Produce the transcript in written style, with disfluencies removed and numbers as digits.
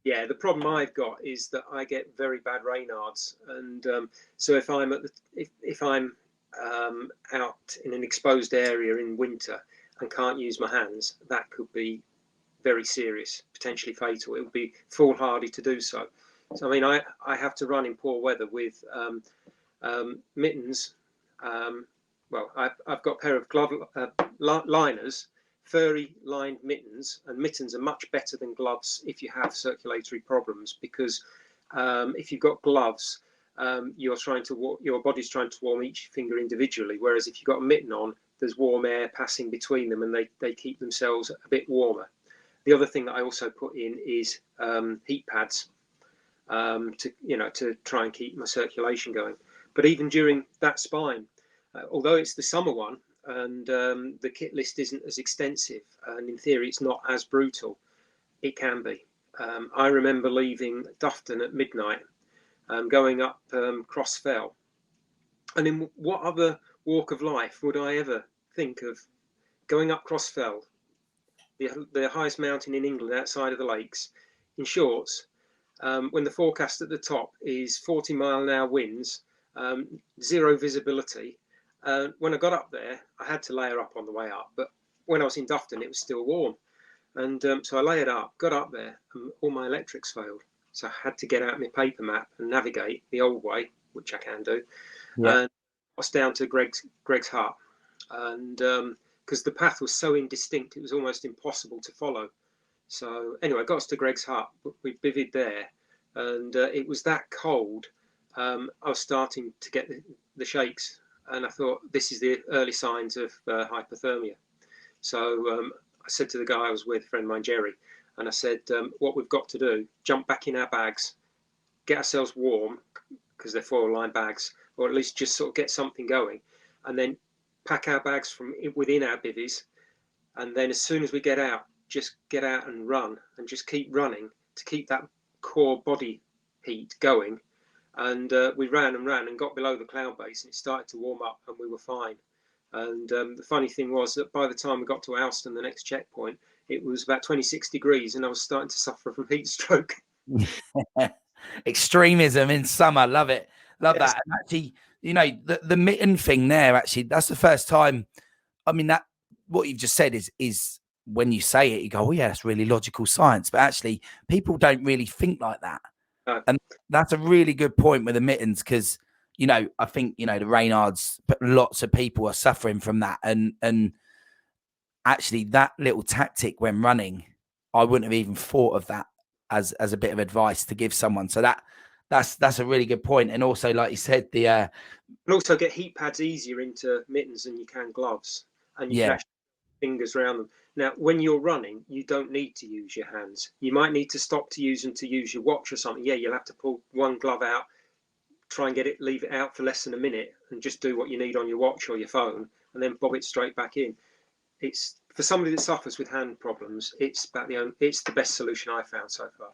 Yeah, the problem I've got is that I get very bad Raynaud's, and so if I'm if I'm out in an exposed area in winter and can't use my hands, that could be very serious, potentially fatal. It would be foolhardy to do so. So I mean, I have to run in poor weather with mittens. Well, I've got a pair of glove liners, furry lined mittens, and mittens are much better than gloves if you have circulatory problems, because if you've got gloves, your body's trying to warm each finger individually, whereas if you've got a mitten on, there's warm air passing between them, and they keep themselves a bit warmer. The other thing that I also put in is heat pads to try and keep my circulation going. But even during that spine, although it's the summer one and the kit list isn't as extensive, and in theory it's not as brutal, it can be. I remember leaving Dufton at midnight, going up Cross Fell, and in what other walk of life would I ever think of going up Cross Fell, the highest mountain in England outside of the lakes, in shorts, when the forecast at the top is 40-mile-an-hour winds, zero visibility. When I got up there, I had to layer up on the way up, but when I was in Dufton, it was still warm. And so I layered up, got up there, and all my electrics failed. So I had to get out my paper map and navigate the old way, which I can do. Yeah. And I was down to Greg's hut. And because the path was so indistinct, it was almost impossible to follow. So anyway, I got us to Greg's hut. We bivvied there, and it was that cold. I was starting to get the shakes, and I thought, this is the early signs of hypothermia. So I said to the guy I was with, a friend of mine, Jerry, and I said, what we've got to do, jump back in our bags, get ourselves warm, because they're foil-lined bags, or at least just sort of get something going, and then pack our bags from within our bivvies, and then as soon as we get out, just get out and run, and just keep running to keep that core body heat going. And we ran and got below the cloud base, and it started to warm up, and we were fine. And the funny thing was that by the time we got to Alston, the next checkpoint, it was about 26 degrees, and I was starting to suffer from heat stroke. Extremism in summer, love it, love Yes. that. And actually, the mitten thing there, actually, that's the first time. I mean, that what you've just said is when you say it, you go, oh yeah, that's really logical science. But actually, people don't really think like that. And that's a really good point with the mittens, because I think the Raynaud's, but lots of people are suffering from that. And actually, that little tactic when running, I wouldn't have even thought of that as a bit of advice to give someone. So that's a really good point. And also, like you said, and also get heat pads easier into mittens than you can gloves, and you can actually put fingers around them. Now, when you're running, you don't need to use your hands. You might need to stop to use your watch or something. Yeah, you'll have to pull one glove out, try and leave it out for less than a minute, and just do what you need on your watch or your phone, and then bob it straight back in. It's for somebody that suffers with hand problems. It's the best solution I've found so far.